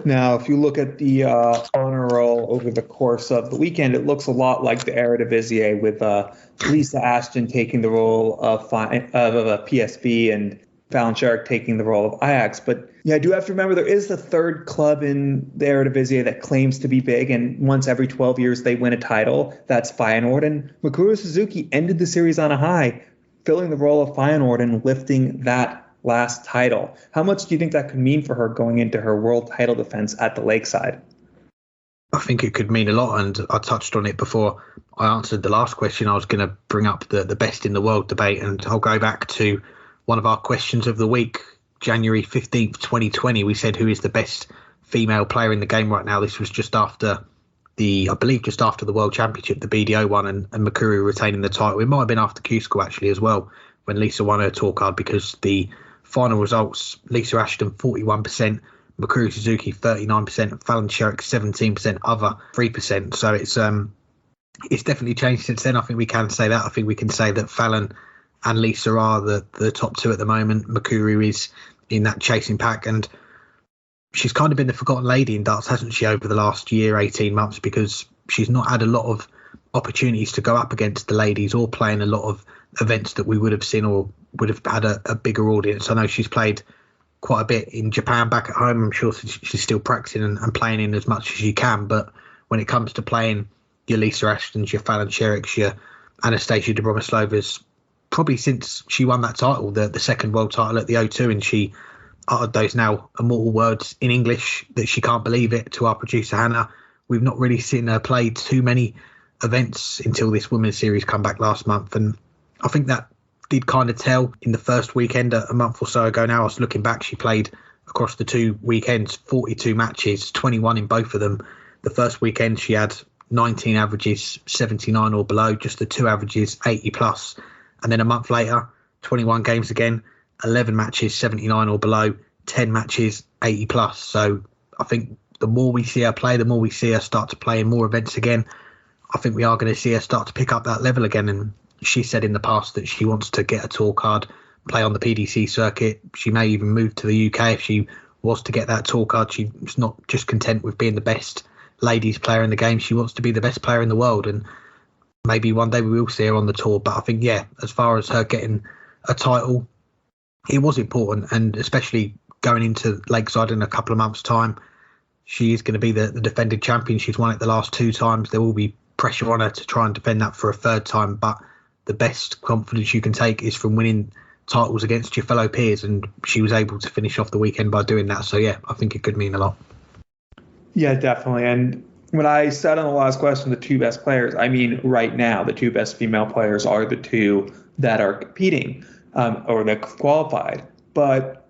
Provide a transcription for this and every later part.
Now, if you look at the honor roll over the course of the weekend, it looks a lot like the Eredivisie with Lisa Ashton taking the role of a PSV and Fallon Sherrick taking the role of Ajax. But yeah, I do have to remember there is the third club in the Eredivisie that claims to be big, and once every 12 years they win a title. That's Feyenoord. And Mikuru Suzuki ended the series on a high, filling the role of Feyenoord and lifting that last title. How much do you think that could mean for her going into her world title defense at the Lakeside? I think it could mean a lot, and I touched on it before I answered the last question. I was going to bring up the best in the world debate, and I'll go back to one of our questions of the week, January 15th, 2020. We said, who is the best female player in the game right now? This was just after the World Championship, the BDO one, and Mikuru retaining the title. It might have been after Q School actually as well, when Lisa won her tour card, because the final results, Lisa Ashton 41%, Mikuru Suzuki 39%, Fallon Sherrick 17%, other 3%. So it's definitely changed since then. I think we can say that. I think we can say that Fallon and Lisa are the top two at the moment. Mikuru is in that chasing pack, and she's kind of been the forgotten lady in darts, hasn't she, over the last year, 18 months, because she's not had a lot of opportunities to go up against the ladies or play in a lot of events that we would have seen or would have had a bigger audience. I know she's played quite a bit in Japan back at home. I'm sure she's still practicing and playing in as much as she can, but when it comes to playing your Lisa Ashtons, your Fallon Sherricks, your Anastasia Dobromyslovas, probably since she won that title, the second world title at the O2, and she uttered those now immortal words in English that she can't believe it to our producer Hannah. We've not really seen her play too many events until this women's series come back last month, and I think that did kind of tell in the first weekend a month or so ago now. I was looking back, she played across the two weekends 42 matches, 21 in both of them. The first weekend she had 19 averages, 79 or below, just the two averages 80 plus, and then a month later 21 games again, 11 matches 79 or below, 10 matches 80 plus. So I think the more we see her play, the more we see her start to play in more events again, I think we are going to see her start to pick up that level again. And she said in the past that she wants to get a tour card, play on the PDC circuit. She may even move to the UK if she was to get that tour card. She's not just content with being the best ladies player in the game. She wants to be the best player in the world, and maybe one day we will see her on the tour. But I think, yeah, as far as her getting a title, it was important, and especially going into Lakeside in a couple of months' time, she is going to be the defending champion. She's won it the last two times. There will be pressure on her to try and defend that for a third time, but the best confidence you can take is from winning titles against your fellow peers, and she was able to finish off the weekend by doing that. So yeah, I think it could mean a lot. Yeah, definitely. And when I said on the last question, the two best players, I mean right now the two best female players are the two that are competing or that qualified. But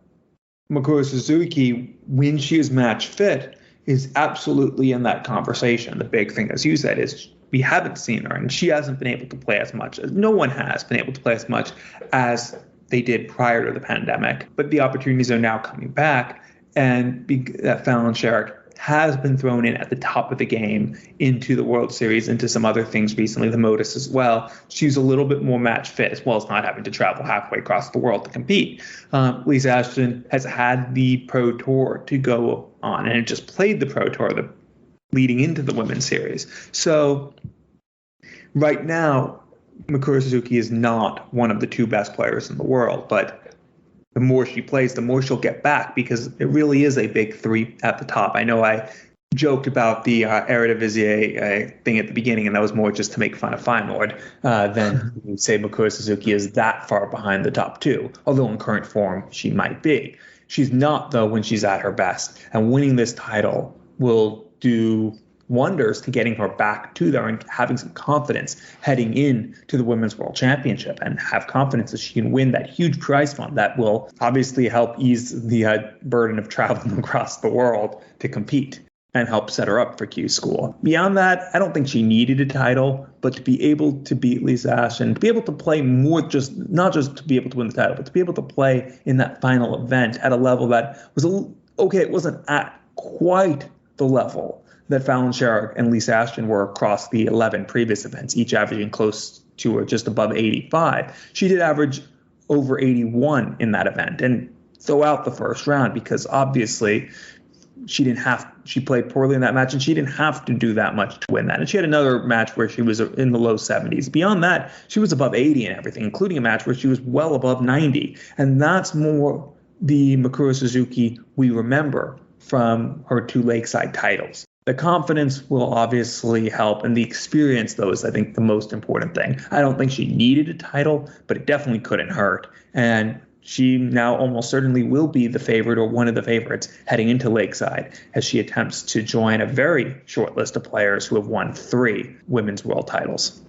Mikuru Suzuki, when she is match fit, is absolutely in that conversation. The big thing, as you said, is we haven't seen her, and she hasn't been able to play as much. No one has been able to play as much as they did prior to the pandemic. But the opportunities are now coming back, and that Fallon Sherrick has been thrown in at the top of the game into the World Series, into some other things recently, the Modus as well. She's a little bit more match fit, as well as not having to travel halfway across the world to compete. Lisa Ashton has had the Pro Tour to go on, and just played the Pro Tour leading into the Women's Series. So right now, Mikuru Suzuki is not one of the two best players in the world, but the more she plays, the more she'll get back, because it really is a big three at the top. I know I joked about the Eredivisie thing at the beginning, and that was more just to make fun of Feyenoord than say Mikuru Suzuki is that far behind the top two, although in current form she might be. She's not, though, when she's at her best, and winning this title will do wonders to getting her back to there and having some confidence heading in to the Women's World Championship, and have confidence that she can win that huge prize fund that will obviously help ease the burden of traveling across the world to compete and help set her up for Q School. Beyond that, I don't think she needed a title, but to be able to beat Lisa Ashton, to be able to play more, not just to be able to win the title, but to be able to play in that final event at a level that was okay, it wasn't at quite the level that Fallon Sherrick and Lisa Ashton were across the 11 previous events, each averaging close to or just above 85. She did average over 81 in that event and throw out the first round, because obviously she played poorly in that match, and she didn't have to do that much to win that. And she had another match where she was in the low 70s. Beyond that, she was above 80 and everything, including a match where she was well above 90. And that's more the Mikuru Suzuki we remember from her 2 Lakeside titles. The confidence will obviously help, and the experience, though, is, I think, the most important thing. I don't think she needed a title, but it definitely couldn't hurt. And she now almost certainly will be the favorite, or one of the favorites, heading into Lakeside as she attempts to join a very short list of players who have won 3 women's world titles.